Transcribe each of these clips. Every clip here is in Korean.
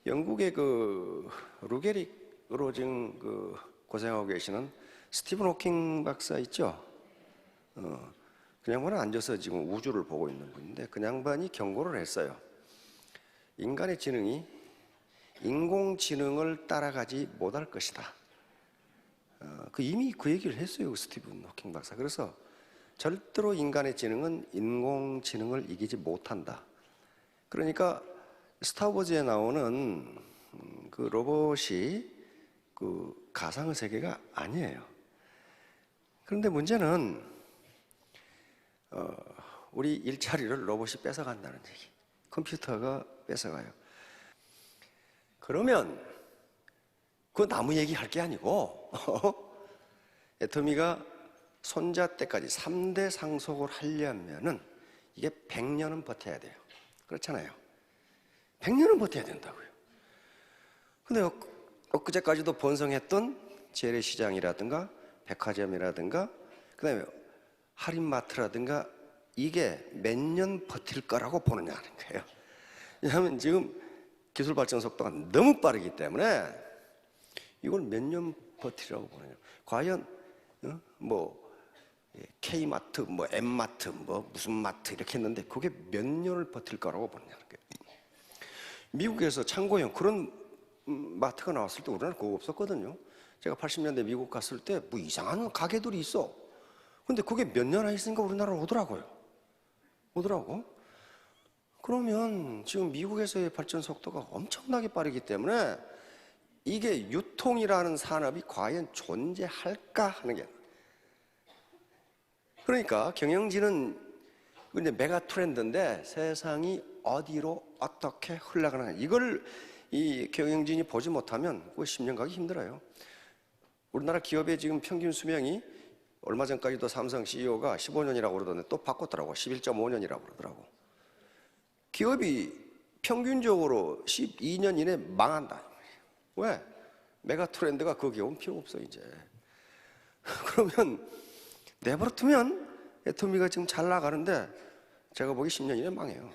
영국의 그 루게릭으로 지금 고생하고 계시는 스티븐 호킹 박사 있죠? 그 양반은 앉아서 지금 우주를 보고 있는 분인데 그 양반이 경고를 했어요. 인간의 지능이 인공지능을 따라가지 못할 것이다. 이미 그 얘기를 했어요, 스티븐 호킹 박사. 그래서 절대로 인간의 지능은 인공지능을 이기지 못한다. 그러니까 스타워즈에 나오는 그 로봇이 그 가상의 세계가 아니에요. 그런데 문제는 우리 일자리를 로봇이 뺏어간다는 얘기. 컴퓨터가 뺏어가요. 그러면 그 나무 얘기 할 게 아니고 애터미가 손자 때까지 3대 상속을 하려면은 이게 100년은 버텨야 돼요. 그렇잖아요. 100년은 버텨야 된다고요. 근데 엊그제까지도 번성했던 재래시장이라든가 백화점이라든가 그다음에 할인마트라든가 이게 몇 년 버틸 거라고 보느냐는 거예요. 왜냐하면 지금 기술 발전 속도가 너무 빠르기 때문에 이걸 몇 년 버티라고 보느냐. 과연 K마트, M마트, 무슨 마트 이렇게 했는데 그게 몇 년을 버틸 거라고 보느냐는 거예요. 미국에서 참고용 그런 마트가 나왔을 때 우리나라 그거 없었거든요. 제가 80년대 미국 갔을 때 뭐 이상한 가게들이 있어. 근데 그게 몇 년 있으니까 우리나라로 오더라고요. 그러면 지금 미국에서의 발전 속도가 엄청나게 빠르기 때문에 이게 유통이라는 산업이 과연 존재할까 하는 게. 그러니까 경영진은 이제 메가 트렌드인데 세상이 어디로 어떻게 흘러가나 이걸 이 경영진이 보지 못하면 그거 10년 가기 힘들어요. 우리나라 기업의 지금 평균 수명이 얼마 전까지도 삼성 CEO가 15년이라고 그러던데 또 바꿨더라고. 11.5년이라고 그러더라고. 기업이 평균적으로 12년 이내에 망한다. 왜? 메가 트렌드가 거기에 온 필요 없어 이제. 그러면 내버려두면 애터미가 지금 잘 나가는데 제가 보기 10년 이내 망해요.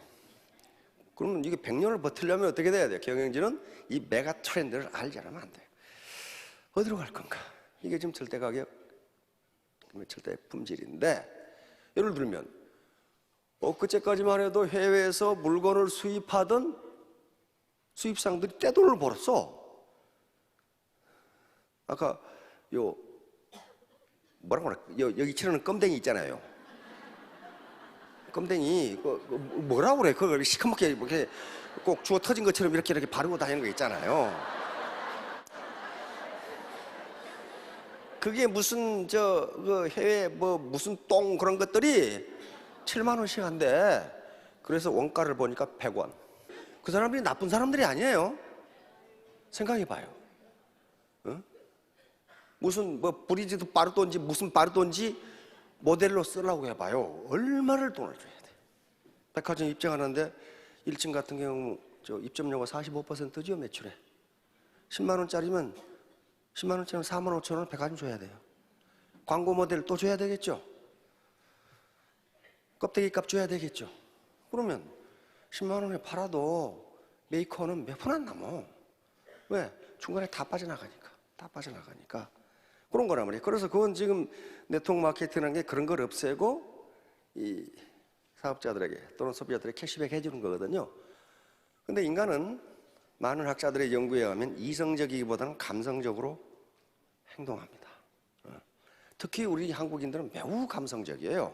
그러면 이게 100년을 버티려면 어떻게 돼야 돼요? 경영진은 이 메가 트렌드를 알지 않으면 안 돼요. 어디로 갈 건가? 이게 지금 절대 가격, 절대 품질인데 예를 들면 엊그제까지만 해도 해외에서 물건을 수입하던 수입상들이 떼돈을 벌었어. 아까 뭐라고 그래? 여기 치르는 껌댕이 있잖아요. 껌댕이 뭐라고 그래? 그걸 시커멓게 이렇게 꼭 주워 터진 것처럼 이렇게 바르고 다니는 거 있잖아요. 그게 무슨 그 해외 무슨 똥 그런 것들이 7만 원씩 한대. 그래서 원가를 보니까 100원. 그 사람들이 나쁜 사람들이 아니에요. 생각해 봐요. 무슨 브리지드 빠르돈지 무슨 빠르돈지 모델로 쓰려고 해봐요. 얼마를 돈을 줘야 돼. 백화점 입장하는데 1층 같은 경우 입점료가 45%죠 매출에. 10만 원짜리면 4만 5천 원 백화점 줘야 돼요. 광고 모델 또 줘야 되겠죠. 껍데기 값 줘야 되겠죠. 그러면 10만 원에 팔아도 메이커는 몇 푼 안 남어. 왜? 중간에 다 빠져나가니까. 그런 거란 말이에요. 그래서 그건 지금 네트워크 마케팅이라는 게 그런 걸 없애고 이 사업자들에게 또는 소비자들에게 캐시백 해주는 거거든요. 근데 인간은 많은 학자들의 연구에 의하면 이성적이기보다는 감성적으로 행동합니다. 특히 우리 한국인들은 매우 감성적이에요.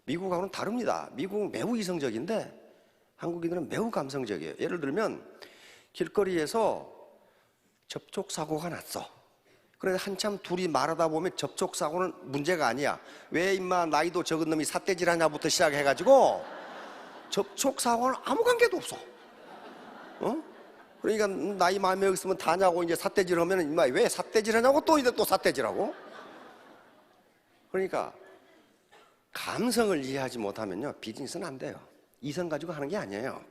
미국하고는 다릅니다. 미국은 매우 이성적인데 한국인들은 매우 감성적이에요. 예를 들면 길거리에서 접촉사고가 났어. 그래서 한참 둘이 말하다 보면 접촉사고는 문제가 아니야. 왜 임마 나이도 적은 놈이 삿대질 하냐부터 시작해가지고 접촉사고는 아무 관계도 없어. 그러니까 나이 마음에 없으면 다냐고 이제 삿대질 하면 임마 왜 삿대질 하냐고 또 이제 또 삿대질하고. 그러니까 감성을 이해하지 못하면요 비즈니스는 안 돼요. 이성 가지고 하는 게 아니에요.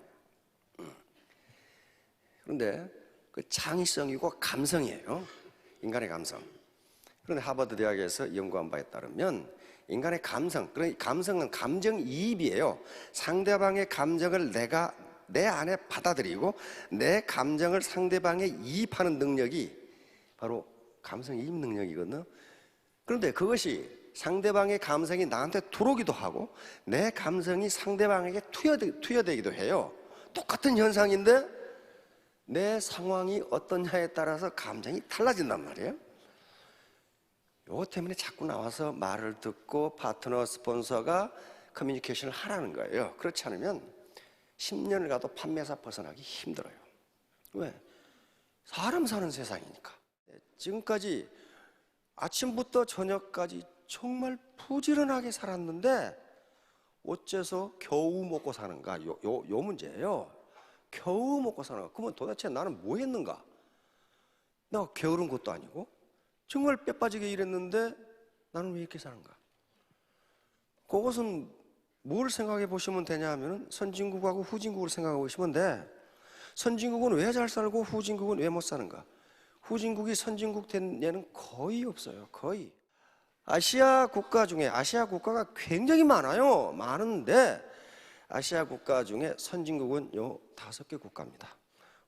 그런데 그 창의성이고 감성이에요. 인간의 감성. 그런데 하버드 대학에서 연구한 바에 따르면 인간의 감성, 그러니까 감성은 감정이입이에요. 상대방의 감정을 내가 내 안에 받아들이고 내 감정을 상대방에 이입하는 능력이 바로 감성이입 능력이거든요. 그런데 그것이 상대방의 감성이 나한테 들어오기도 하고 내 감성이 상대방에게 투여되기도 해요. 똑같은 현상인데 내 상황이 어떠냐에 따라서 감정이 달라진단 말이에요. 요거 때문에 자꾸 나와서 말을 듣고 파트너, 스폰서가 커뮤니케이션을 하라는 거예요. 그렇지 않으면 10년을 가도 판매사 벗어나기 힘들어요. 왜? 사람 사는 세상이니까. 지금까지 아침부터 저녁까지 정말 부지런하게 살았는데 어째서 겨우 먹고 사는가? 요 문제예요. 겨우 먹고 사는가? 그러면 도대체 나는 뭐 했는가? 내가 게으른 것도 아니고 정말 뼈 빠지게 일했는데 나는 왜 이렇게 사는가? 그것은 뭘 생각해 보시면 되냐 하면 선진국하고 후진국을 생각해 보시면 돼. 선진국은 왜 잘 살고 후진국은 왜 못 사는가? 후진국이 선진국 된 예는 거의 없어요. 거의. 아시아 국가 중에 아시아 국가가 굉장히 많아요. 많은데 아시아 국가 중에 선진국은 요 5개 국가입니다.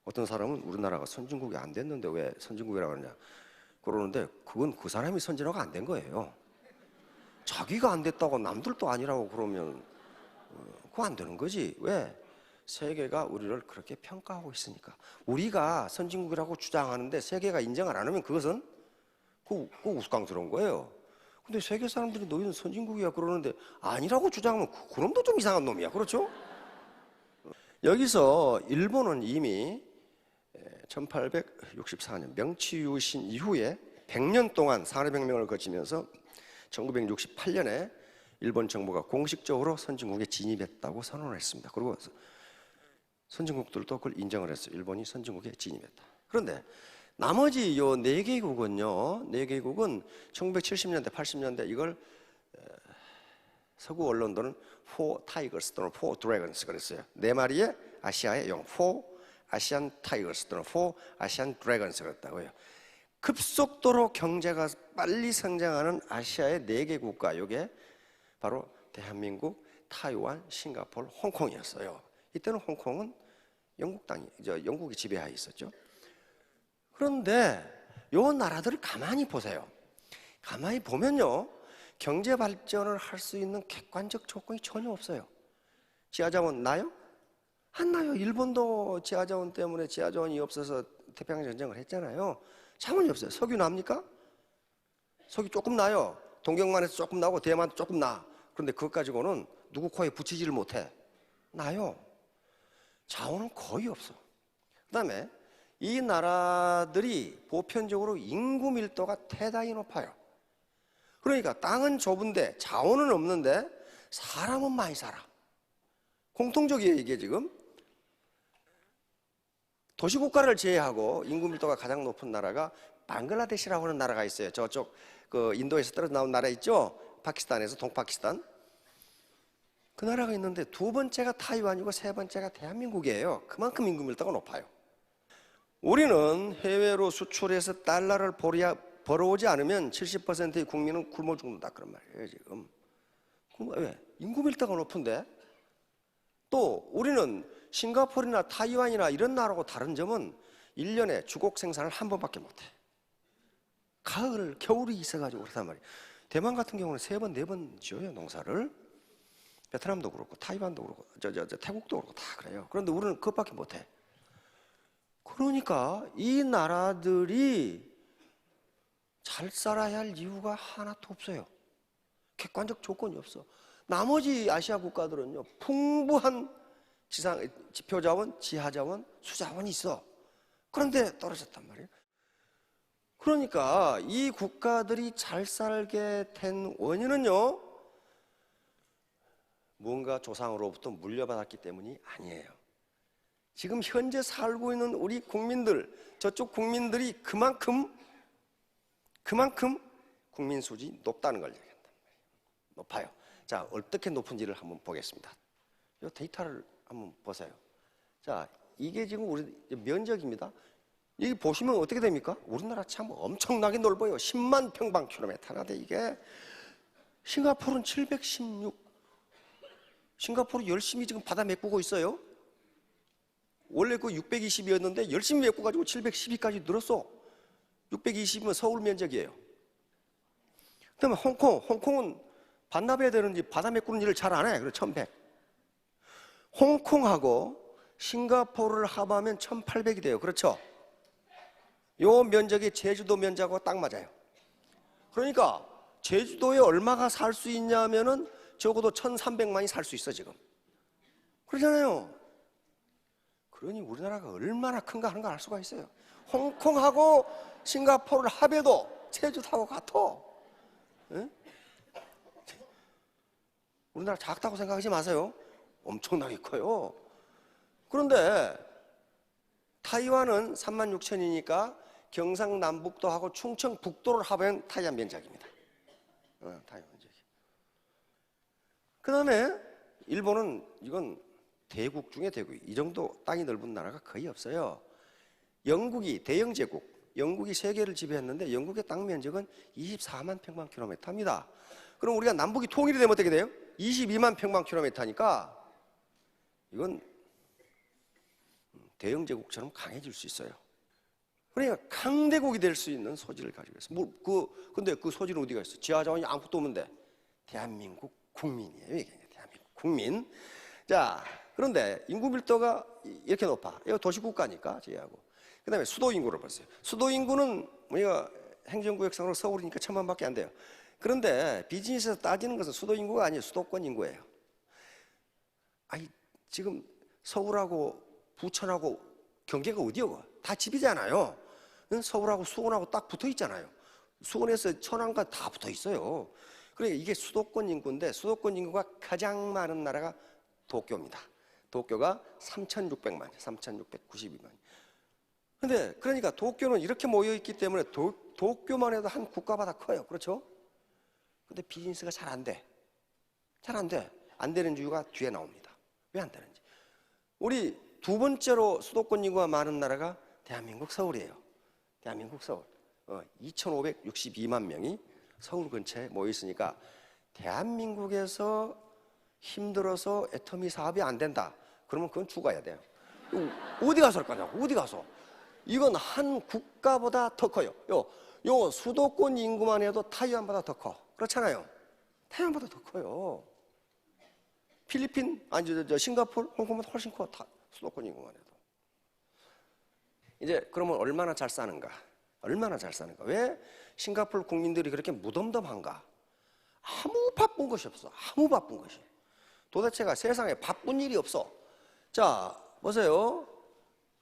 어떤 사람은 우리나라가 선진국이 안 됐는데 왜 선진국이라고 하느냐 그러는데 그건 그 사람이 선진화가 안 된 거예요. 자기가 안 됐다고 남들도 아니라고 그러면 그거 안 되는 거지. 왜? 세계가 우리를 그렇게 평가하고 있으니까. 우리가 선진국이라고 주장하는데 세계가 인정을 안 하면 그것은 그 우스꽝스러운 거예요. 근데 세계 사람들이 너희는 선진국이야 그러는데 아니라고 주장하면 그놈도 좀 이상한 놈이야. 그렇죠? 여기서 일본은 이미 1864년 명치유신 이후에 100년 동안 산업혁명을 거치면서 1968년에 일본 정부가 공식적으로 선진국에 진입했다고 선언을 했습니다. 그리고 선진국들도 그걸 인정을 했어요. 일본이 선진국에 진입했다. 그런데 나머지 요 4개국은요, 4개국은 1970년대, 80년대 이걸 서구 언론들은 Four Tigers 또는 Four Dragons 그랬어요. 4마리의 아시아의 용, Four Asian Tigers 또는 Four Asian Dragons 그랬다고요. 급속도로 경제가 빨리 성장하는 아시아의 4개 국가, 이게 바로 대한민국, 타이완, 싱가포르, 홍콩이었어요. 이때는 홍콩은 영국이 지배하에 있었죠. 그런데 요 나라들을 가만히 보세요. 가만히 보면요, 경제 발전을 할 수 있는 객관적 조건이 전혀 없어요. 지하자원 나요? 안 나요. 일본도 지하자원 때문에 지하자원이 없어서 태평양 전쟁을 했잖아요. 자원이 없어요. 석유 납니까? 석유 조금 나요. 동경만에서 조금 나고 대만도 조금 나. 그런데 그것 가지고는 누구 코에 붙이지를 못해. 나요. 자원은 거의 없어. 그 다음에 이 나라들이 보편적으로 인구 밀도가 대단히 높아요. 그러니까 땅은 좁은데 자원은 없는데 사람은 많이 살아. 공통적이에요, 이게 지금. 도시국가를 제외하고 인구 밀도가 가장 높은 나라가 방글라데시라고 하는 나라가 있어요. 저쪽 그 인도에서 떨어져 나온 나라 있죠? 파키스탄에서 동파키스탄. 그 나라가 있는데 두 번째가 타이완이고 세 번째가 대한민국이에요. 그만큼 인구 밀도가 높아요. 우리는 해외로 수출해서 달러를 벌어오지 않으면 70%의 국민은 굶어 죽는다 그런 말이에요, 지금. 왜? 인구 밀도가 높은데? 또 우리는 싱가포르나 타이완이나 이런 나라하고 다른 점은 1년에 주곡 생산을 한 번밖에 못해. 가을, 겨울이 있어가지고 그렇단 말이에요. 대만 같은 경우는 3번, 4번 지어요, 농사를. 베트남도 그렇고 타이완도 그렇고 태국도 그렇고 다 그래요. 그런데 우리는 그것밖에 못해. 그러니까 이 나라들이 잘 살아야 할 이유가 하나도 없어요. 객관적 조건이 없어. 나머지 아시아 국가들은요, 풍부한 지표자원, 지하자원, 수자원이 있어. 그런데 떨어졌단 말이에요. 그러니까 이 국가들이 잘 살게 된 원인은요, 뭔가 조상으로부터 물려받았기 때문이 아니에요. 지금 현재 살고 있는 우리 국민들, 저쪽 국민들이 그만큼 국민 수준이 높다는 걸 얘기한단 말이에요. 높아요. 자, 어떻게 높은지를 한번 보겠습니다. 이 데이터를 한번 보세요. 자, 이게 지금 우리 면적입니다. 여기 보시면 어떻게 됩니까? 우리나라 참 엄청나게 넓어요. 10만 평방킬로미터나 돼, 이게. 싱가포르는 716. 싱가포르 열심히 지금 바다 메꾸고 있어요. 원래 그 620이었는데 열심히 메꿔가지고 712까지 늘었어. 620이면 서울 면적이에요. 그다음에 홍콩은 반납해야 되는지 받아 메꾸는 일을 잘 안 해. 그래서 1100. 홍콩하고 싱가포르를 합하면 1800이 돼요. 그렇죠? 요 면적이 제주도 면적하고 딱 맞아요. 그러니까 제주도에 얼마가 살 수 있냐면은 적어도 1300만이 살 수 있어 지금. 그러잖아요. 그러니 우리나라가 얼마나 큰가 하는 걸 알 수가 있어요. 홍콩하고 싱가포르를 합해도 제주도하고 같아. 응? 우리나라 작다고 생각하지 마세요. 엄청나게 커요. 그런데 타이완은 36,000이니까 경상남북도하고 충청북도를 합한 타이완 면적입니다. 타이완 면적이. 그 다음에 일본은 이건 대국 중에 대국. 이 정도 땅이 넓은 나라가 거의 없어요. 영국이 대영제국, 영국이 세계를 지배했는데 영국의 땅 면적은 24만 평방킬로미터입니다. 그럼 우리가 남북이 통일이 되면 어떻게 돼요? 22만 평방킬로미터니까 이건 대영제국처럼 강해질 수 있어요. 그러니까 강대국이 될 수 있는 소질을 가지고 있어요. 근데 그 소질은 어디가 있어? 지하자원이 아무것도 없는데 대한민국 국민이에요. 이게 대한민국 국민. 자, 그런데 인구 밀도가 이렇게 높아. 이거 도시국가니까 제하고. 그다음에 수도 인구를 보세요. 수도 인구는 우리가 행정구역상으로 서울이니까 1000만밖에 안 돼요. 그런데 비즈니스에서 따지는 것은 수도 인구가 아니에요. 수도권 인구예요. 아니 지금 서울하고 부천하고 경계가 어디요? 다 집이잖아요. 서울하고 수원하고 딱 붙어 있잖아요. 수원에서 천안과 다 붙어 있어요. 그러니까 이게 수도권 인구인데 수도권 인구가 가장 많은 나라가 도쿄입니다. 도쿄가 3,600만, 3,692만. 근데 그러니까 도쿄는 이렇게 모여 있기 때문에 도쿄만 해도 한 국가보다 커요. 그렇죠? 근데 비즈니스가 잘 안 돼. 잘 안 돼. 안 되는 이유가 뒤에 나옵니다. 왜 안 되는지. 우리 두 번째로 수도권 인구가 많은 나라가 대한민국 서울이에요. 대한민국 서울. 2,562만 명이 서울 근처에 모여 있으니까 대한민국에서 힘들어서 애터미 사업이 안 된다. 그러면 그건 죽어야 돼요. 어디 가서 할 거냐고. 어디 가서. 이건 한 국가보다 더 커요. 요 수도권 인구만 해도 타이완보다 더 커. 그렇잖아요. 타이완보다 더 커요. 필리핀, 싱가포르, 홍콩보다 훨씬 커. 수도권 인구만 해도. 이제 그러면 얼마나 잘 사는가? 얼마나 잘 사는가? 왜 싱가포르 국민들이 그렇게 무덤덤한가? 아무 바쁜 것이 없어. 아무 바쁜 것이. 도대체가 세상에 바쁜 일이 없어. 자, 보세요.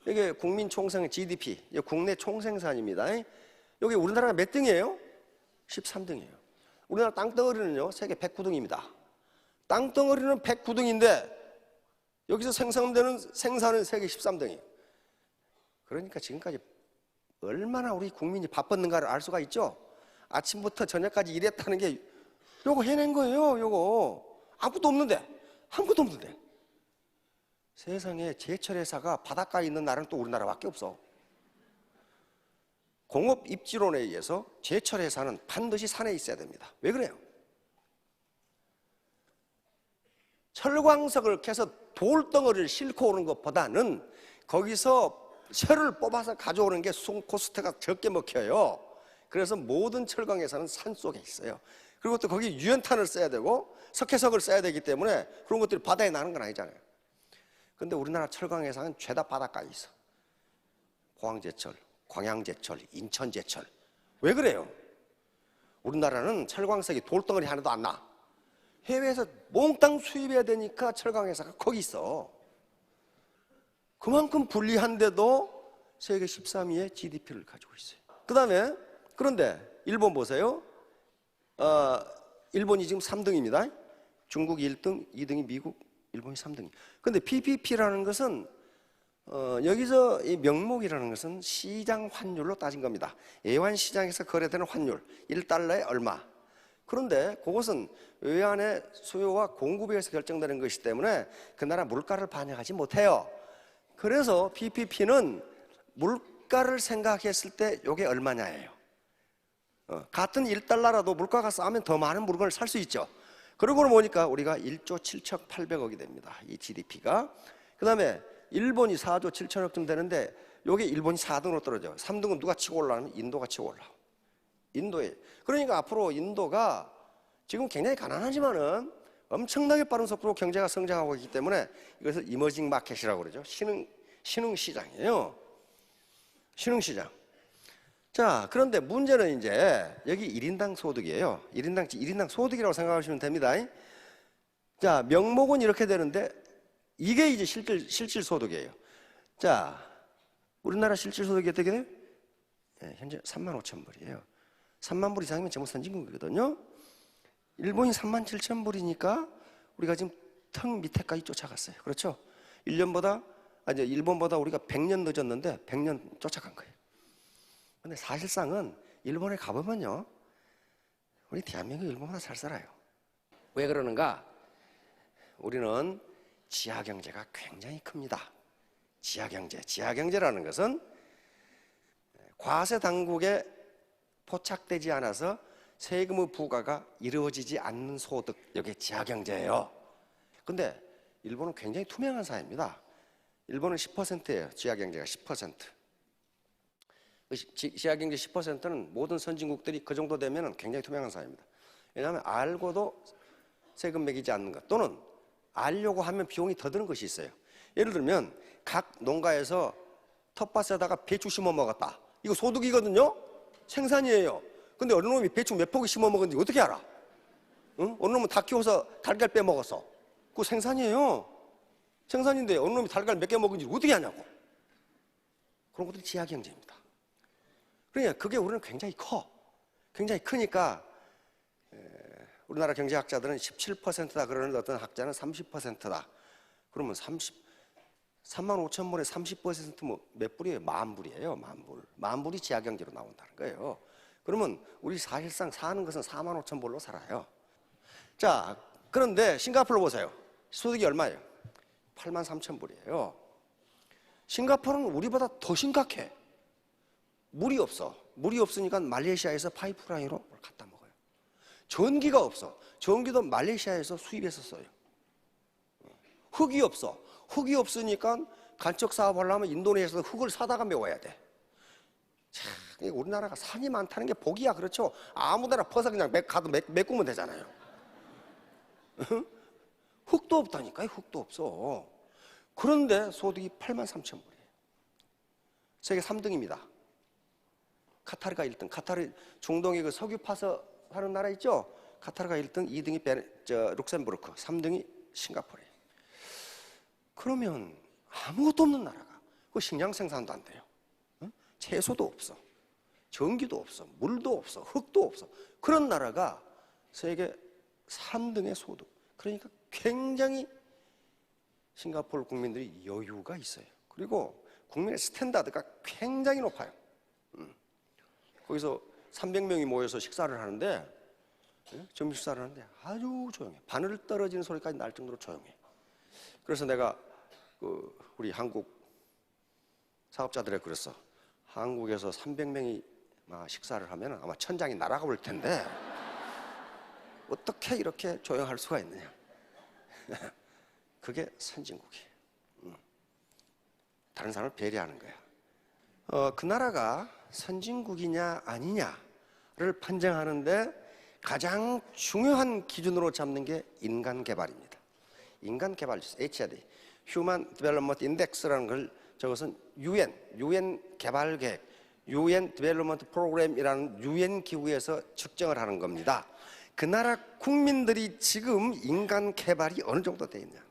이게 국민 총생 GDP, 국내 총생산입니다. 여기 우리나라가 몇 등이에요? 13등이에요. 우리나라 땅덩어리는요, 세계 109등입니다. 땅덩어리는 109등인데 여기서 생산되는 생산은 세계 13등이에요. 그러니까 지금까지 얼마나 우리 국민이 바빴는가를 알 수가 있죠. 아침부터 저녁까지 일했다는 게 요거 해낸 거예요. 요거 아무것도 없는데 세상에 제철회사가 바닷가에 있는 나라는 또 우리나라밖에 없어. 공업 입지론에 의해서 제철회사는 반드시 산에 있어야 됩니다. 왜 그래요? 철광석을 캐서 돌덩어리를 싣고 오는 것보다는 거기서 철을 뽑아서 가져오는 게 코스트가 적게 먹혀요. 그래서 모든 철광회사는 산 속에 있어요. 그리고 또 거기 유연탄을 써야 되고 석회석을 써야 되기 때문에 그런 것들이 바다에 나는 건 아니잖아요. 근데 우리나라 철광회사는 죄다 바닷가에 있어. 포항제철, 광양제철, 인천제철. 왜 그래요? 우리나라는 철광석이 돌덩어리 하나도 안 나. 해외에서 몽땅 수입해야 되니까 철강회사가 거기 있어. 그만큼 불리한데도 세계 13위의 GDP를 가지고 있어요. 그런데 일본 보세요. 일본이 지금 3등입니다. 중국이 1등, 2등이 미국, 일본이 3등. 근데 PPP라는 것은 여기서 이 명목이라는 것은 시장 환율로 따진 겁니다. 애완시장에서 거래되는 환율, 1달러에 얼마. 그런데 그것은 외환의 수요와 공급에 의해서 결정되는 것이기 때문에 그 나라 물가를 반영하지 못해요. 그래서 PPP는 물가를 생각했을 때 이게 얼마냐예요. 같은 1달러라도 물가가 싸면 더 많은 물건을 살 수 있죠. 그러고 보니까 우리가 1조 7천 8백억이 됩니다. 이 GDP가. 그 다음에 일본이 4조 7천억쯤 되는데 여기 일본이 4등으로 떨어져. 3등은 누가 치고 올라가면 인도가 치고 올라와. 인도에. 그러니까 앞으로 인도가 지금 굉장히 가난하지만은 엄청나게 빠른 속도로 경제가 성장하고 있기 때문에 이것을 이머징 마켓이라고 그러죠. 신흥 시장이에요. 신흥 시장. 자, 그런데 문제는 이제 여기 1인당 소득이에요. 1인당 소득이라고 생각하시면 됩니다. 자, 명목은 이렇게 되는데 이게 이제 실질 소득이에요. 자, 우리나라 실질 소득이 어떻게 돼요? 네, 현재 3만 5천 불이에요. 3만 불 이상이면 전부 선진국이거든요. 일본이 3만 7천 불이니까 우리가 지금 턱 밑에까지 쫓아갔어요. 그렇죠? 일본보다 우리가 100년 늦었는데 100년 쫓아간 거예요. 근데 사실상은 일본에 가보면요, 우리 대한민국 일본보다 잘 살아요. 왜 그러는가? 우리는 지하경제가 굉장히 큽니다. 지하경제라는 것은 과세 당국에 포착되지 않아서 세금의 부과가 이루어지지 않는 소득, 이게 지하경제예요. 근데 일본은 굉장히 투명한 사회입니다. 일본은 10%예요. 지하경제가 10%. 지하경제 10%는 모든 선진국들이 그 정도 되면 굉장히 투명한 사회입니다. 왜냐하면 알고도 세금 매기지 않는 것, 또는 알려고 하면 비용이 더 드는 것이 있어요. 예를 들면 각 농가에서 텃밭에다가 배추 심어 먹었다. 이거 소득이거든요. 생산이에요. 근데 어느 놈이 배추 몇 포기 심어 먹었는지 어떻게 알아? 응? 어느 놈은 닭 키워서 달걀 빼먹었어. 그거 생산이에요. 생산인데 어느 놈이 달걀 몇 개 먹은지 어떻게 아냐고. 그런 것들이 지하경제입니다. 그러니까 그게 우리는 굉장히 커. 굉장히 크니까 우리나라 경제학자들은 17%다 그러는데 어떤 학자는 30%다. 그러면 3만 5천 불에 30% 몇 불이에요? 10,000불이에요. 10,000불. 10,000불이 지하경제로 나온다는 거예요. 그러면 우리 사실상 사는 것은 4만 5천 불로 살아요. 자, 그런데 싱가포르 보세요. 소득이 얼마예요? 8만 3천 불이에요. 싱가포르는 우리보다 더 심각해. 물이 없어. 물이 없으니까 말레이시아에서 파이프라인으로 갖다 먹어요. 전기가 없어. 전기도 말레이시아에서 수입해서 써요. 흙이 없어. 흙이 없으니까 간척 사업 하려면 인도네시아에서 흙을 사다가 메워야 돼. 참, 우리나라가 산이 많다는 게 복이야. 그렇죠? 아무데나 퍼서 그냥 메꾸면 되잖아요. 흙도 없다니까요. 흙도 없어. 그런데 소득이 8만 3천 불이에요. 세계 3등입니다. 카타르가 1등. 카타르 중동에 그 석유 파서 하는 나라 있죠? 카타르가 1등, 2등이 룩셈부르크, 3등이 싱가포르예요. 그러면 아무것도 없는 나라가, 그 식량 생산도 안 돼요. 응? 채소도 없어. 전기도 없어. 물도 없어. 흙도 없어. 그런 나라가 세계 3등의 소득. 그러니까 굉장히 싱가포르 국민들이 여유가 있어요. 그리고 국민의 스탠다드가 굉장히 높아요. 거기서 300명이 모여서 식사를 하는데, 점심 식사를 하는데 아주 조용해. 바늘 떨어지는 소리까지 날 정도로 조용해. 그래서 내가 우리 한국 사업자들에 그랬어. 한국에서 300명이 식사를 하면 아마 천장이 날아가 볼 텐데 어떻게 이렇게 조용할 수가 있느냐. 그게 선진국이에요. 다른 사람을 배려하는 거야. 그 나라가 선진국이냐 아니냐를 판정하는데 가장 중요한 기준으로 잡는 게 인간 개발입니다. 인간 개발 지수, HRD, Human Development Index라는 걸 저것은 UN 개발 계획, UN Development Program이라는 UN 기구에서 측정을 하는 겁니다. 그 나라 국민들이 지금 인간 개발이 어느 정도 돼 있냐.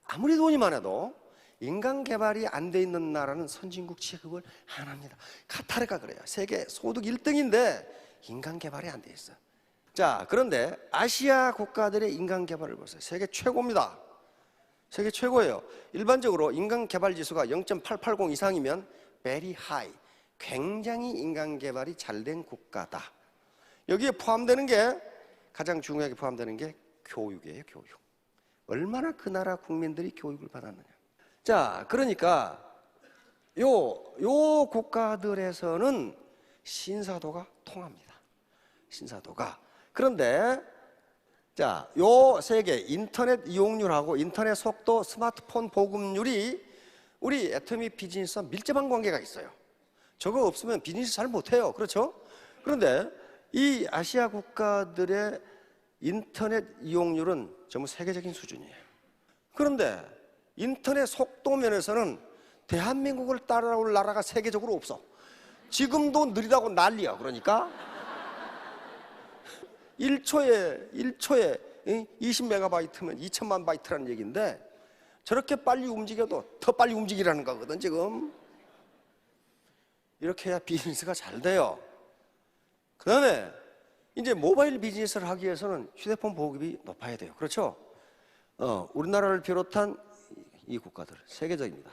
아무리 돈이 많아도 인간 개발이 안 돼 있는 나라는 선진국 취급을 안 합니다. 카타르가 그래요. 세계 소득 1등인데 인간 개발이 안 돼 있어. 자, 그런데 아시아 국가들의 인간 개발을 보세요. 세계 최고입니다. 세계 최고예요. 일반적으로 인간 개발 지수가 0.880 이상이면 very high, 굉장히 인간 개발이 잘 된 국가다. 여기에 포함되는 게, 가장 중요하게 포함되는 게 교육이에요. 교육. 얼마나 그 나라 국민들이 교육을 받았느냐. 자, 그러니까 요 국가들에서는 신사도가 통합니다. 신사도가. 그런데 자, 요 세계 인터넷 이용률하고 인터넷 속도, 스마트폰 보급률이 우리 애터미 비즈니스와 밀접한 관계가 있어요. 저거 없으면 비즈니스 잘 못해요. 그렇죠? 그런데 이 아시아 국가들의 인터넷 이용률은 전부 세계적인 수준이에요. 그런데 인터넷 속도 면에서는 대한민국을 따라올 나라가 세계적으로 없어. 지금도 느리다고 난리야. 그러니까 1초에 20메가바이트면 2천만 바이트라는 얘기인데 저렇게 빨리 움직여도 더 빨리 움직이라는 거거든 지금. 이렇게 해야 비즈니스가 잘 돼요. 그 다음에 이제 모바일 비즈니스를 하기 위해서는 휴대폰 보급이 높아야 돼요. 그렇죠? 우리나라를 비롯한 이 국가들 세계적입니다.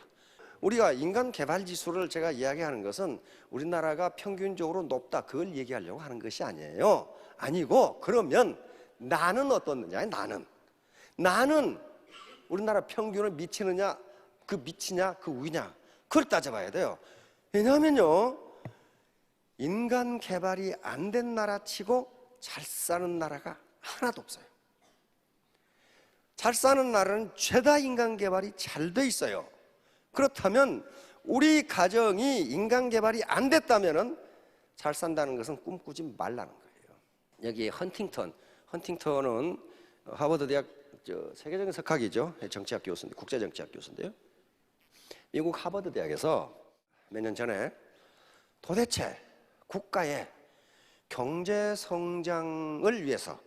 우리가 인간 개발 지수를 제가 이야기하는 것은 우리나라가 평균적으로 높다 그걸 얘기하려고 하는 것이 아니에요. 아니고 그러면 나는 어떻느냐? 나는 우리나라 평균을 미치느냐 그 미치냐 그 위냐 그걸 따져봐야 돼요. 왜냐하면요 인간 개발이 안 된 나라치고 잘 사는 나라가 하나도 없어요. 잘 사는 나라는 죄다 인간 개발이 잘 돼 있어요. 그렇다면 우리 가정이 인간 개발이 안 됐다면 잘 산다는 것은 꿈꾸지 말라는 거예요. 여기 헌팅턴은 하버드 대학 세계적인 석학이죠. 정치학 교수인데 국제정치학 교수인데요. 미국 하버드 대학에서 몇 년 전에 도대체 국가의 경제 성장을 위해서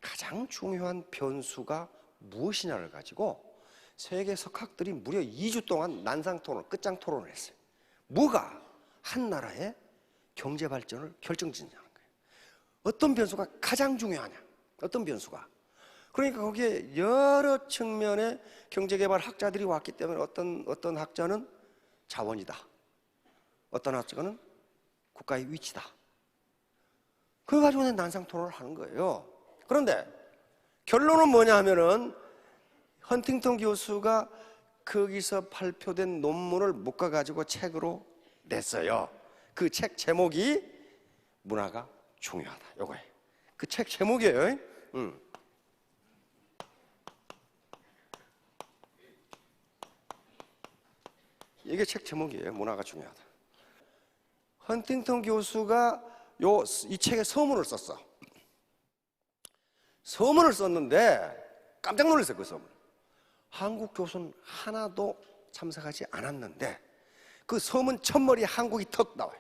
가장 중요한 변수가 무엇이냐를 가지고 세계 석학들이 무려 2주 동안 난상 토론, 끝장 토론을 했어요. 뭐가 한 나라의 경제 발전을 결정짓냐는 거예요. 어떤 변수가 가장 중요하냐? 어떤 변수가? 그러니까 거기에 여러 측면의 경제개발 학자들이 왔기 때문에 어떤 학자는 자원이다. 어떤 학자는 국가의 위치다. 그거 가지고 난상 토론을 하는 거예요. 그런데 결론은 뭐냐 하면은 헌팅턴 교수가 거기서 발표된 논문을 묶어가지고 책으로 냈어요. 그 책 제목이 문화가 중요하다. 요거예요. 그 책 제목이에요. 이게 책 제목이에요. 문화가 중요하다. 헌팅턴 교수가 이 책에 서문을 썼어. 서문을 썼는데 깜짝 놀랐어요. 그 서문. 한국 교수는 하나도 참석하지 않았는데 그 서문 첫머리에 한국이 턱 나와요.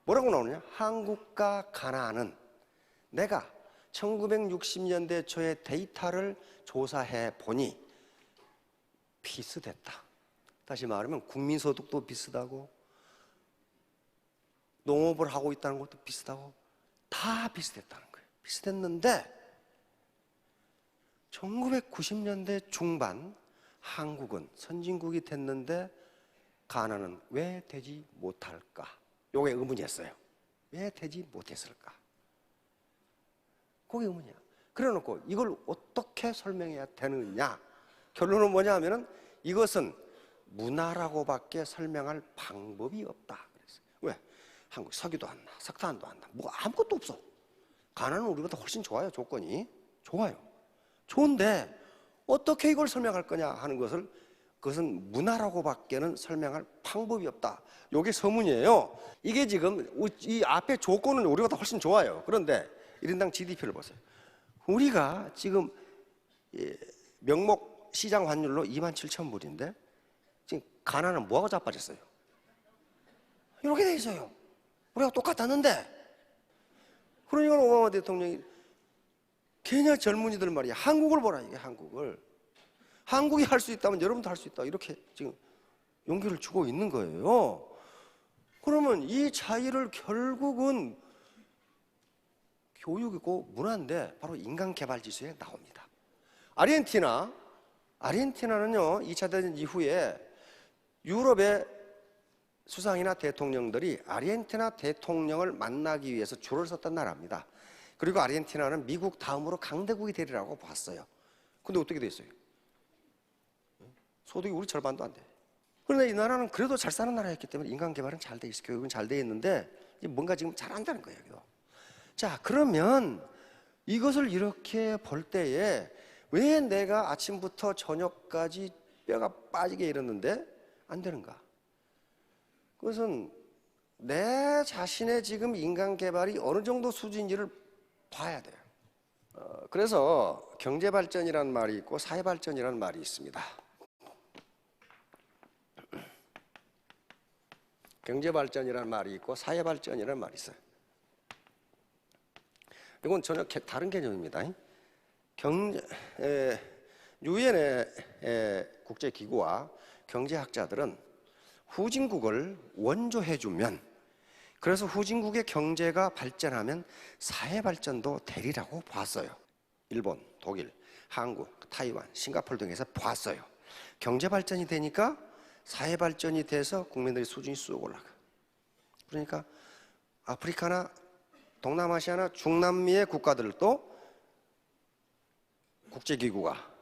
뭐라고 나오느냐? 한국과 가나안은 내가 1960년대 초에 데이터를 조사해 보니 비슷했다. 다시 말하면 국민소득도 비슷하고 농업을 하고 있다는 것도 비슷하고 다 비슷했다는 거예요. 비슷했는데 1990년대 중반 한국은 선진국이 됐는데 가나안은 왜 되지 못할까? 요게 의문이었어요. 왜 되지 못했을까? 그게 의문이야. 그래 놓고 이걸 어떻게 설명해야 되느냐? 결론은 뭐냐 하면은 이것은 문화라고밖에 설명할 방법이 없다. 그랬어요. 왜? 한국 석유도 안 나, 석탄도 안 나, 뭐 아무것도 없어. 가나안은 우리보다 훨씬 좋아요. 조건이 좋아요. 좋은데 어떻게 이걸 설명할 거냐 하는 그것은 문화라고밖에는 설명할 방법이 없다. 이게 서문이에요. 이게 지금 이 앞에 조건은 우리보다 훨씬 좋아요. 그런데 1인당 GDP를 보세요. 우리가 지금 명목 시장 환율로 27,000불인데 지금 가나안은 뭐하고 자빠졌어요? 이렇게 돼 있어요. 우리가 똑같았는데. 그러니까 오바마 대통령이 케냐 젊은이들 말이야. 한국을 보라 이게 한국을. 한국이 할 수 있다면 여러분도 할 수 있다. 이렇게 지금 용기를 주고 있는 거예요. 그러면 이 차이를 결국은 교육이고 문화인데 바로 인간개발 지수에 나옵니다. 아르헨티나는요 2차 대전 이후에 유럽의 수상이나 대통령들이 아르헨티나 대통령을 만나기 위해서 줄을 섰던 나라입니다. 그리고 아르헨티나는 미국 다음으로 강대국이 되리라고 봤어요. 근데 어떻게 됐어요? 소득이 우리 절반도 안 돼. 그런데 이 나라는 그래도 잘 사는 나라였기 때문에 인간개발은 잘 돼 있어. 교육은 잘 돼 있는데 뭔가 지금 잘 안다는 거예요. 여기도. 자, 그러면 이것을 이렇게 볼 때에 왜 내가 아침부터 저녁까지 뼈가 빠지게 이러는데 안 되는가? 그것은 내 자신의 지금 인간 개발이 어느 정도 수준인지를 봐야 돼요. 그래서 경제 발전이라는 말이 있고 사회 발전이라는 말이 있습니다. 경제 발전이라는 말이 있고 사회 발전이라는 말이 있어요. 이건 전혀 다른 개념입니다. 유엔의 국제기구와 경제학자들은 후진국을 원조해주면, 그래서 후진국의 경제가 발전하면 사회 발전도 되리라고 봤어요. 일본, 독일, 한국, 타이완, 싱가포르 등에서 봤어요. 경제 발전이 되니까 사회 발전이 돼서 국민들의 수준이 쑥 올라가. 그러니까 아프리카나 동남아시아나 중남미의 국가들도 국제기구가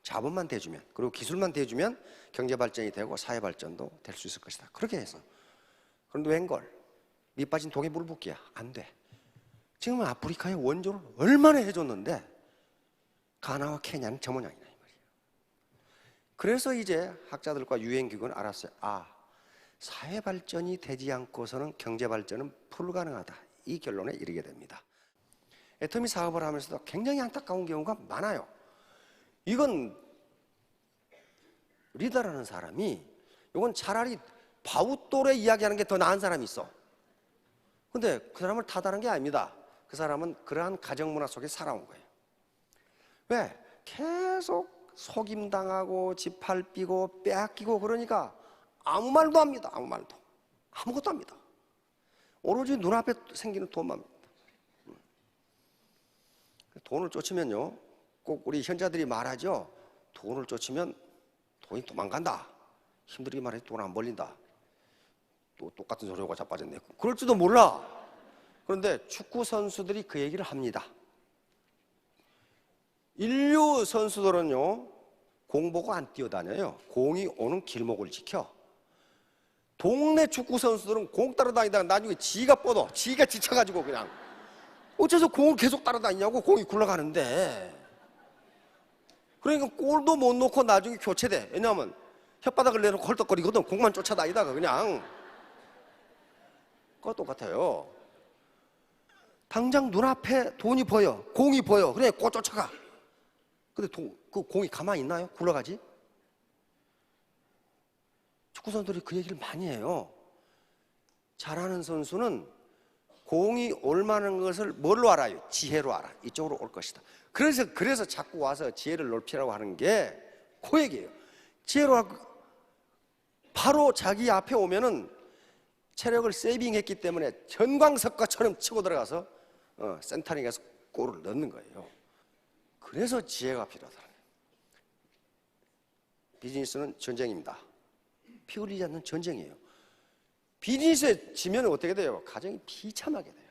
자본만 대주면, 그리고 기술만 대주면 경제 발전이 되고 사회 발전도 될 수 있을 것이다. 그렇게 해서. 그런데 웬걸? 밑 빠진 독에 물 붓기야. 안 돼. 지금 아프리카의 원조를 얼마나 해줬는데 가나와 케냐는 저 모양이다 이 말이에요. 그래서 이제 학자들과 유엔기구는 알았어요. 사회 발전이 되지 않고서는 경제 발전은 불가능하다. 이 결론에 이르게 됩니다. 애터미 사업을 하면서도 굉장히 안타까운 경우가 많아요. 이건 리더라는 사람이 이건 차라리 바우돌에 이야기하는 게 더 나은 사람이 있어. 근데 그 사람을 탓하는 게 아닙니다. 그 사람은 그러한 가정문화 속에 살아온 거예요. 왜? 계속 속임당하고 짓밟히고 빼앗기고 그러니까 아무 말도 합니다. 아무 말도. 아무것도 합니다. 오로지 눈앞에 생기는 돈만 합니다. 돈을 쫓으면요, 꼭 우리 현자들이 말하죠. 돈을 쫓으면 돈이 도망간다. 힘들게 말해도 돈 안 벌린다. 또 똑같은 소리가 자빠졌네. 그럴지도 몰라. 그런데 축구 선수들이 그 얘기를 합니다. 인류 선수들은요, 공 보고 안 뛰어다녀요. 공이 오는 길목을 지켜. 동네 축구 선수들은 공 따라다니다가 나중에 지가 뻗어. 지가 지쳐가지고 그냥 어째서 공을 계속 따라다니냐고. 공이 굴러가는데. 그러니까 골도 못 넣고 나중에 교체돼. 왜냐하면 혓바닥을 내놓고 헐떡거리거든. 공만 쫓아다니다가 그냥. 그거 똑같아요. 당장 눈앞에 돈이 보여. 공이 보여. 그래, 꼭 쫓아가. 근데 그 공이 가만히 있나요? 굴러가지? 축구 선수들이 그 얘기를 많이 해요. 잘하는 선수는 공이 올 만한 것을 뭘로 알아요? 지혜로 알아. 이쪽으로 올 것이다. 그래서 자꾸 와서 지혜를 넓히라고 하는 게 그 얘기예요. 지혜로 하고 바로 자기 앞에 오면은 체력을 세이빙했기 때문에 전광석가처럼 치고 들어가서 센터링에서 골을 넣는 거예요. 그래서 지혜가 필요하다. 비즈니스는 전쟁입니다. 피 흘리지 않는 전쟁이에요. 비즈니스에 지면 어떻게 돼요? 가정이 비참하게 돼요.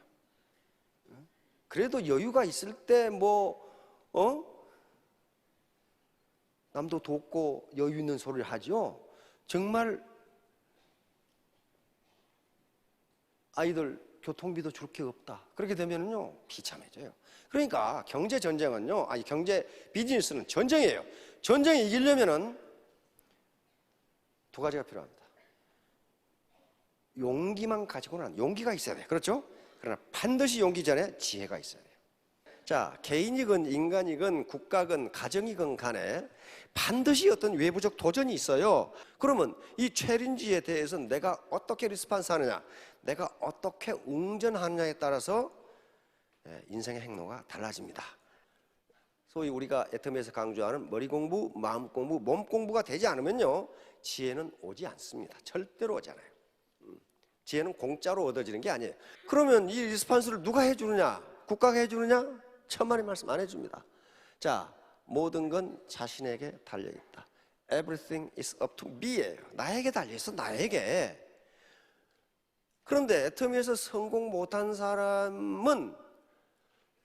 그래도 여유가 있을 때 남도 돕고 여유 있는 소리를 하죠. 정말 아이들 교통비도 줄 게 없다. 그렇게 되면요 비참해져요. 그러니까 경제 전쟁은요, 경제 비즈니스는 전쟁이에요. 전쟁이 이기려면은 두 가지가 필요합니다. 용기만 가지고는 용기가 있어야 돼요. 그렇죠? 그러나 반드시 용기 전에 지혜가 있어야 돼요. 자, 개인이건 인간이건 국가건 가정이건 간에 반드시 어떤 외부적 도전이 있어요. 그러면 이 챌린지에 대해서 내가 어떻게 리스판스 하느냐, 내가 어떻게 응전하느냐에 따라서 인생의 행로가 달라집니다. 소위 우리가 애터미에서 강조하는 머리 공부, 마음 공부, 몸 공부가 되지 않으면요 지혜는 오지 않습니다. 절대로 오지 않아요. 지혜는 공짜로 얻어지는 게 아니에요. 그러면 이 리스판스를 누가 해주느냐? 국가가 해주느냐? 천만의 말씀 안 해줍니다. 자, 모든 건 자신에게 달려있다. Everything is up to me예요. 나에게 달려있어, 나에게. 그런데 애터미에서 성공 못한 사람은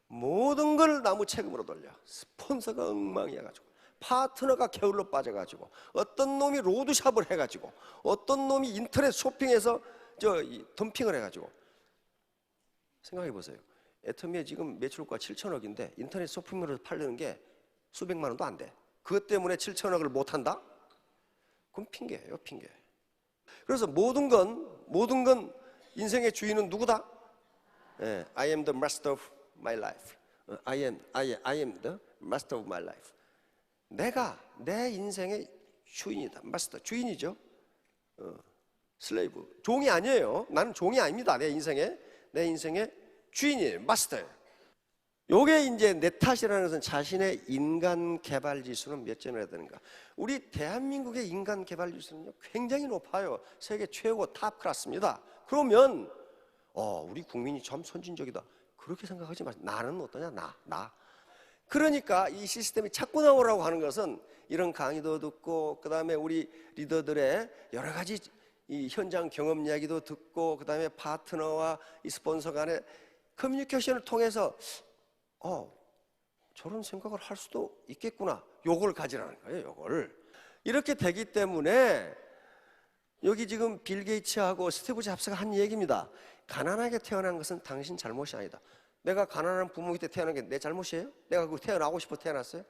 모든 걸 나무 책임으로 돌려. 스폰서가 엉망이어가지고, 파트너가 게을러 빠져가지고, 어떤 놈이 로드샵을 해가지고, 어떤 놈이 인터넷 쇼핑에서 덤핑을 해가지고. 생각해 보세요. 애터미에 지금 매출가 7천억인데 인터넷 쇼핑몰에서 팔리는 게 수백만 원도 안 돼. 그것 때문에 7천억을 못 한다? 그건 핑계예요, 핑계. 그래서 모든 건 인생의 주인은 누구다? 예, I am the master of my life. I am the master of my life. 내가 내 인생의 주인이다. 마스터, 주인이죠. 슬레이브, 종이 아니에요. 나는 종이 아닙니다. 내 인생의 주인이에요. 마스터예요. 요게 이제 내 탓이라는 것은 자신의 인간 개발 지수는 몇 점을 해야 되는가? 우리 대한민국의 인간 개발 지수는요, 굉장히 높아요. 세계 최고 탑 클래스입니다. 그러면 우리 국민이 참 선진적이다. 그렇게 생각하지 마세요. 나는 어떠냐? 나. 그러니까 이 시스템이 자꾸 나오라고 하는 것은 이런 강의도 듣고, 그 다음에 우리 리더들의 여러 가지 이 현장 경험 이야기도 듣고, 그 다음에 파트너와 이 스폰서 간의 커뮤니케이션을 통해서 저런 생각을 할 수도 있겠구나. 요걸 가지라는 거예요. 요걸. 이렇게 되기 때문에 여기 지금 빌 게이츠하고 스티브 잡스가 한 얘기입니다. 가난하게 태어난 것은 당신 잘못이 아니다. 내가 가난한 부모 밑에 태어난 게 내 잘못이에요? 내가 그 태어나고 싶어 태어났어요?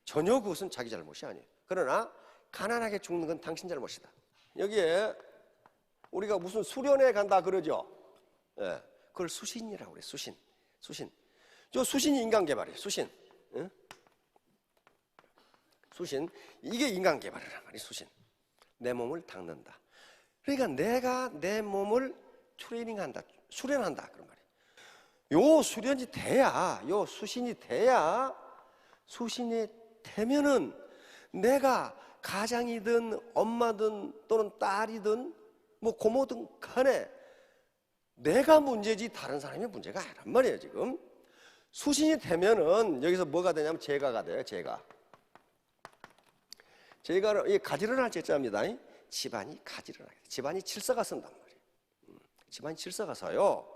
전혀 그것은 자기 잘못이 아니에요. 그러나 가난하게 죽는 건 당신 잘못이다. 여기에 우리가 무슨 수련회 간다 그러죠? 예, 그걸 수신이라고 그래요. 수신. 저 수신이 인간개발이에요. 수신. 응? 수신. 이게 인간개발이란 말이에요. 수신. 내 몸을 닦는다. 그러니까 내가 내 몸을 트레이닝한다. 수련한다. 그런 말이에요. 요 수련이 돼야, 요 수신이 돼야, 수신이 되면은 내가 가장이든 엄마든 또는 딸이든 뭐 고모든 간에 내가 문제지 다른 사람이 문제가 아니란 말이에요. 지금 수신이 되면은 여기서 뭐가 되냐면 제가가 돼요. 제가는 이 가지런할 제자입니다. 집안이 가지런하게, 집안이 질서가 쓴단 말이에요. 집안이 질서가 서요.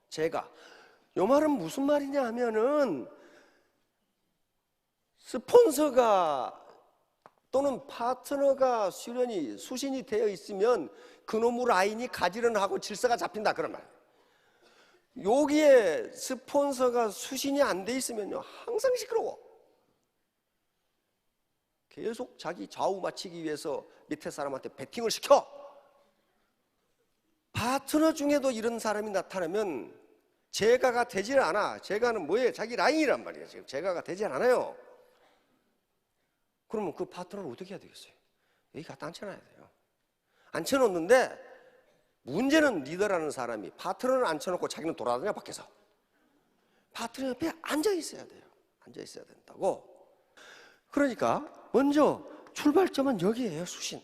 제가. 요 말은 무슨 말이냐 하면은 스폰서가 또는 파트너가 수신이 되어 있으면 그놈의 라인이 가지런하고 질서가 잡힌다 그런 말이에요. 여기에 스폰서가 수신이 안 돼 있으면요, 항상 시끄러워. 계속 자기 좌우 맞추기 위해서 밑에 사람한테 배팅을 시켜. 파트너 중에도 이런 사람이 나타나면 제가가 되질 않아. 제가는 뭐예요? 자기 라인이란 말이에요. 지금 제가가 되질 않아요. 그러면 그 파트너를 어떻게 해야 되겠어요? 여기 갖다 앉혀놔야 돼요. 앉혀놓는데 문제는 리더라는 사람이 파트너를 앉혀놓고 자기는 돌아다녀 밖에서. 파트너 옆에 앉아있어야 돼요. 앉아있어야 된다고. 그러니까 먼저 출발점은 여기에요. 수신.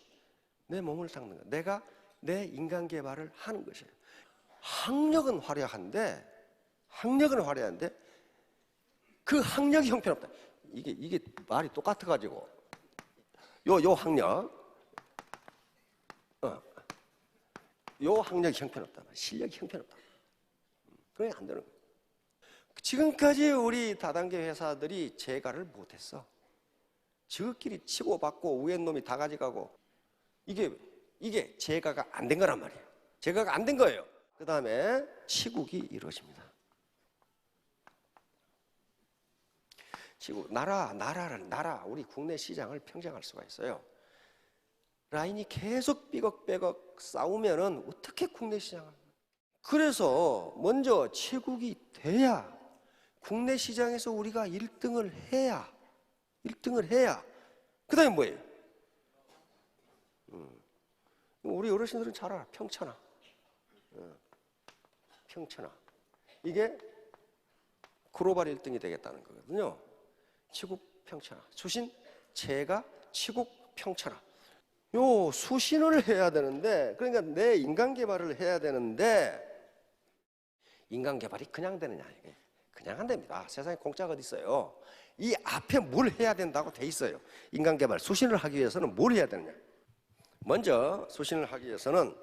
내 몸을 닦는 거. 내가 내 인간 개발을 하는 것이에요. 학력은 화려한데 그 학력이 형편없다. 이게 말이 똑같아가지고 요 학력 요 학력이 형편없다. 실력이 형편없다. 그게 안 되는 거예요. 지금까지 우리 다단계 회사들이 제가를 못했어. 저끼리 치고받고 위에 놈이 다 가져가고 이게 제가가 안 된 거란 말이에요. 제가가 안 된 거예요. 그 다음에 치국이 이루어집니다. 치국, 나라 우리 국내 시장을 평정할 수가 있어요. 라인이 계속 삐걱삐걱 싸우면은 어떻게 국내 시장을? 그래서 먼저 치국이 돼야 국내 시장에서 우리가 1등을 해야 그 다음에 뭐예요? 우리 어르신들은 잘 알아. 평천하. 이게 글로벌 1등이 되겠다는 거거든요. 치국 평천하. 수신, 제가, 치국 평천하. 요 수신을 해야 되는데, 그러니까 내 인간 개발을 해야 되는데, 인간 개발이 그냥 되느냐? 이게 그냥 안 됩니다. 세상에 공짜가 어디 있어요? 이 앞에 뭘 해야 된다고 돼 있어요. 인간 개발, 수신을 하기 위해서는 뭘 해야 되느냐? 먼저 수신을 하기 위해서는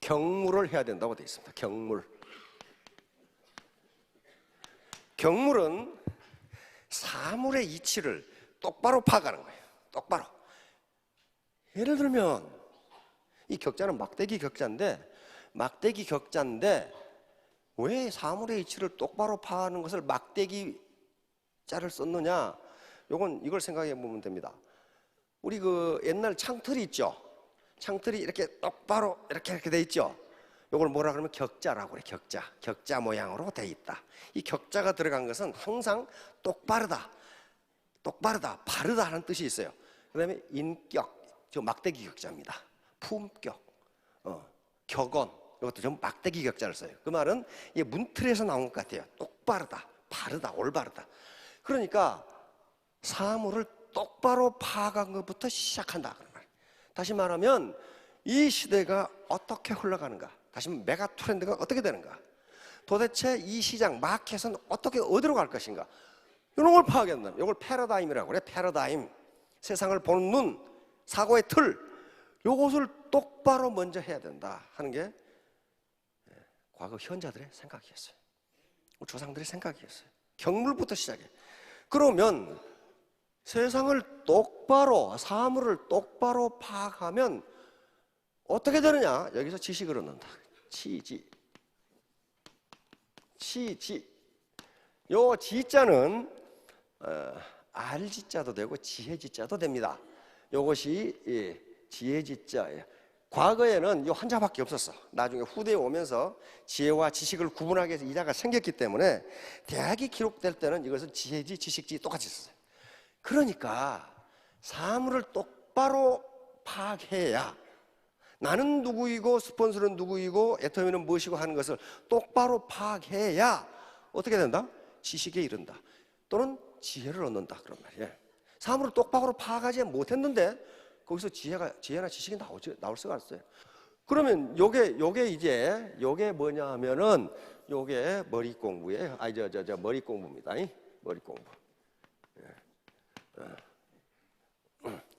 경물을 해야 된다고 돼 있습니다. 경물은 사물의 이치를 똑바로 파악하는 거예요. 똑바로. 예를 들면 이 격자는 막대기 격자인데 왜 사물의 이치를 똑바로 파악하는 것을 막대기 자를 썼느냐? 이걸 생각해 보면 됩니다. 우리 그 옛날 창틀이 있죠. 창틀이 이렇게 똑바로 이렇게 돼 있죠. 요걸 뭐라 그러면 격자라고 그래. 격자 모양으로 돼 있다. 이 격자가 들어간 것은 항상 똑바르다, 바르다 하는 뜻이 있어요. 그다음에 인격, 저 막대기 격자입니다. 품격, 격언, 이것도 좀 막대기 격자를 써요. 그 말은 이게 문틀에서 나온 것 같아요. 똑바르다, 바르다, 올바르다. 그러니까 사물을 똑바로 파악한 것부터 시작한다. 다시 말하면 이 시대가 어떻게 흘러가는가, 다시 말하면 메가 트렌드가 어떻게 되는가, 도대체 이 시장 마켓은 어디로 갈 것인가, 이런 걸 파악해야 된다. 이걸 패러다임이라고 그래. 패러다임, 세상을 보는 눈, 사고의 틀, 요것을 똑바로 먼저 해야 된다 하는 게 과거 현자들의 생각이었어요. 조상들의 생각이었어요. 경물부터 시작해. 그러면 세상을 똑바로, 사물을 똑바로 파악하면 어떻게 되느냐? 여기서 지식을 얻는다. 치지. 요 지자는 알지자도 되고 지혜지자도 됩니다. 요것이 지혜지자예요. 과거에는 이 한자밖에 없었어. 나중에 후대에 오면서 지혜와 지식을 구분하기 위해서 이자가 생겼기 때문에 대학이 기록될 때는 이것은 지혜지, 지식지 똑같이 썼어요. 그러니까 사물을 똑바로 파악해야, 나는 누구이고 스폰서는 누구이고 애터미는 무엇이고 하는 것을 똑바로 파악해야 어떻게 된다? 지식에 이른다, 또는 지혜를 얻는다, 그런 말이에요. 사물을 똑바로 파악하지 못했는데 거기서 지혜나 지식이 나올 수가 없어요. 그러면 요게 뭐냐 하면은 요게 머리 공부예요. 머리 공부입니다. 머리 공부.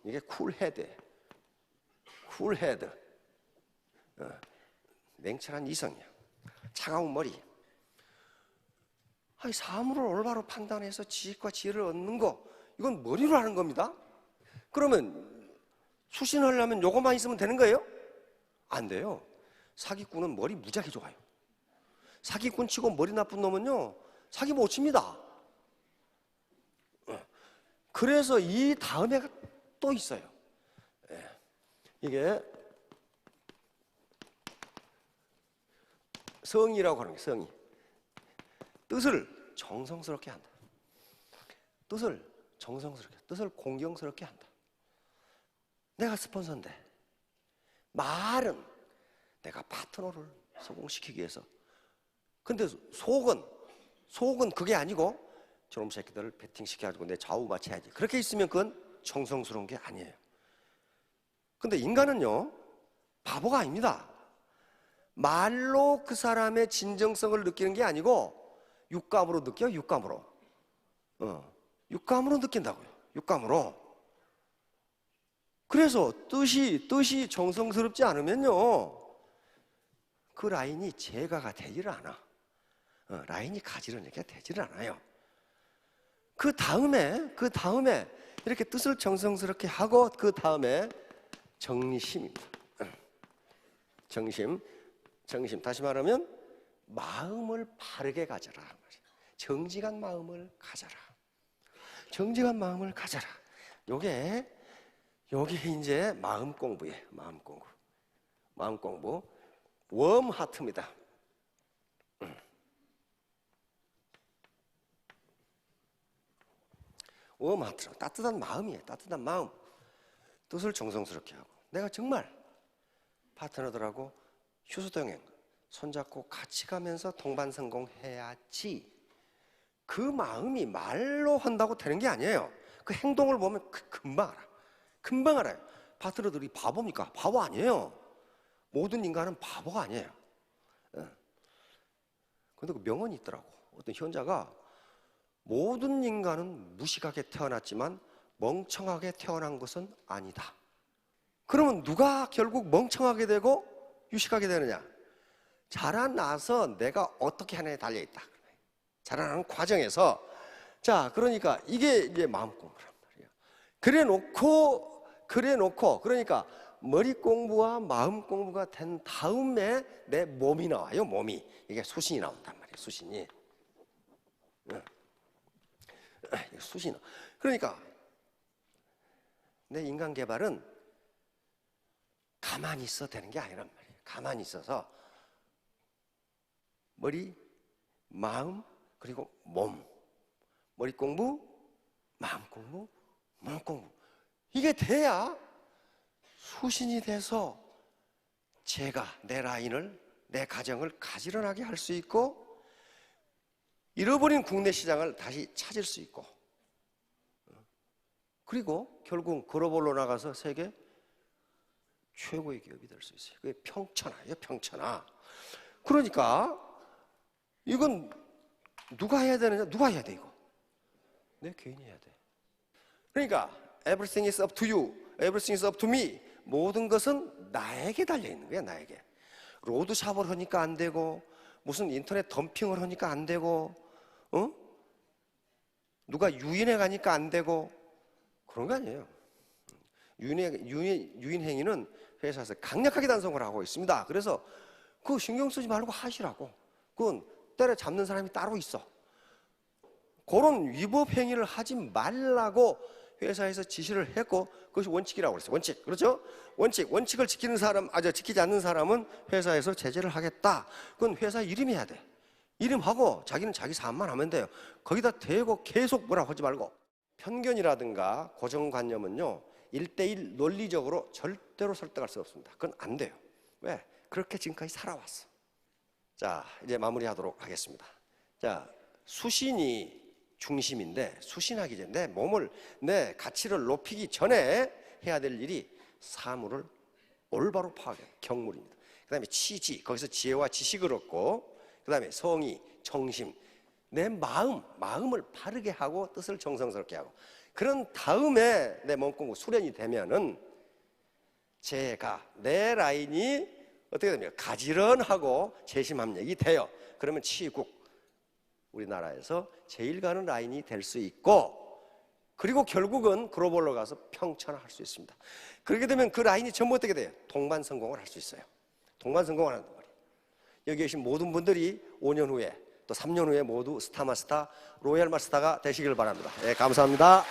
이게 쿨헤드. 냉철한 이성이야. 차가운 머리. 아니, 사물을 올바로 판단해서 지식과 지혜를 얻는 거, 이건 머리로 하는 겁니다. 그러면 수신하려면 요것만 있으면 되는 거예요? 안 돼요. 사기꾼은 머리 무지하게 좋아요. 사기꾼 치고 머리 나쁜 놈은요, 사기 못 칩니다. 그래서 이 다음에가 또 있어요. 이게 성의라고 하는 게, 성의. 뜻을 정성스럽게 한다. 뜻을 공경스럽게 한다. 내가 스폰서인데 말은 내가 파트너를 성공시키기 위해서, 근데 속은 그게 아니고 저놈 새끼들을 배팅시켜가지고 내 좌우 맞춰야지, 그렇게 있으면 그건 정성스러운 게 아니에요. 근데 인간은요, 바보가 아닙니다. 말로 그 사람의 진정성을 느끼는 게 아니고 육감으로 느껴요. 육감으로 느낀다고요. 육감으로. 그래서 뜻이 정성스럽지 않으면요, 그 라인이 제가가 되지를 않아. 라인이 가지런하게 되지를 않아요. 그 다음에 이렇게 뜻을 정성스럽게 하고, 그 다음에 정심입니다. 정심. 다시 말하면 마음을 바르게 가져라. 정직한 마음을 가져라. 요게 이제 마음 공부예요. 마음 공부. 웜하트입니다. 웜하트. 따뜻한 마음이에요. 따뜻한 마음. 뜻을 정성스럽게 하고, 내가 정말 파트너들하고 휴수동행 손잡고 같이 가면서 동반성공해야지. 그 마음이 말로 한다고 되는 게 아니에요. 그 행동을 보면 금방 알아요. 파트너들이 바보입니까? 바보 아니에요. 모든 인간은 바보가 아니에요. 근데 그 명언이 있더라고. 어떤 현자가, 모든 인간은 무식하게 태어났지만 멍청하게 태어난 것은 아니다. 그러면 누가 결국 멍청하게 되고 유식하게 되느냐? 자라나서 내가 어떻게 하느냐에 달려있다. 자라나는 과정에서. 자, 그러니까 이게 이제 마음 공부란 말이에요. 그래 놓고 그러니까 머리 공부와 마음 공부가 된 다음에 내 몸이 나와요. 몸이. 이게 수신이 나온단 말이에요. 수신이. 수신. 그러니까 내 인간 개발은 가만히 있어 되는 게 아니란 말이에요. 가만히 있어서 머리, 마음, 그리고 몸. 머리 공부, 마음 공부, 몸 공부. 이게 돼야 수신이 돼서 제가 내 라인을, 내 가정을 가지런하게 할 수 있고 잃어버린 국내 시장을 다시 찾을 수 있고 그리고 결국 글로벌로 나가서 세계 최고의 기업이 될 수 있어요. 그게 평천하예요, 평천하. 그러니까 이건 누가 해야 되느냐? 누가 해야 돼 이거? 내 개인이 해야 돼. 그러니까 everything is up to you, everything is up to me. 모든 것은 나에게 달려 있는 거야, 나에게. 로드샵을 하니까 안 되고 무슨 인터넷 덤핑을 하니까 안 되고 누가 유인해 가니까 안 되고 그런 거 아니에요. 유인 행위는 회사에서 강력하게 단속을 하고 있습니다. 그래서 그거 신경 쓰지 말고 하시라고. 그건 때려잡는 사람이 따로 있어. 그런 위법 행위를 하지 말라고 회사에서 지시를 했고 그것이 원칙이라고 그랬어요. 원칙. 그렇죠? 원칙을 지키는 사람, 지키지 않는 사람은 회사에서 제재를 하겠다. 그건 회사 이름이 해야 돼. 이름하고 자기는 자기 사업만 하면 돼요. 거기다 대고 계속 뭐라고 하지 말고. 편견이라든가 고정관념은요 1:1 논리적으로 절대로 설득할 수 없습니다. 그건 안 돼요. 왜? 그렇게 지금까지 살아왔어. 자, 이제 마무리하도록 하겠습니다. 자, 수신이 중심인데 수신하기 전에 내 몸을, 내 가치를 높이기 전에 해야 될 일이 사물을 올바로 파악해. 경물입니다. 그 다음에 치지, 거기서 지혜와 지식을 얻고 그 다음에 성의, 정심, 내 마음을 바르게 하고 뜻을 정성스럽게 하고 그런 다음에 내 몸공부 수련이 되면은 제가 내 라인이 어떻게 됩니까? 가지런하고 재심합력이 돼요. 그러면 치국 우리나라에서 제일 가는 라인이 될 수 있고 그리고 결국은 글로벌로 가서 평천할 수 있습니다. 그렇게 되면 그 라인이 전부 어떻게 돼요? 동반성공을 할 수 있어요. 동반성공을 한단 말이에요. 여기 계신 모든 분들이 5년 후에 또 3년 후에 모두 스타마스터, 로얄 마스터가 되시길 바랍니다. 예, 감사합니다.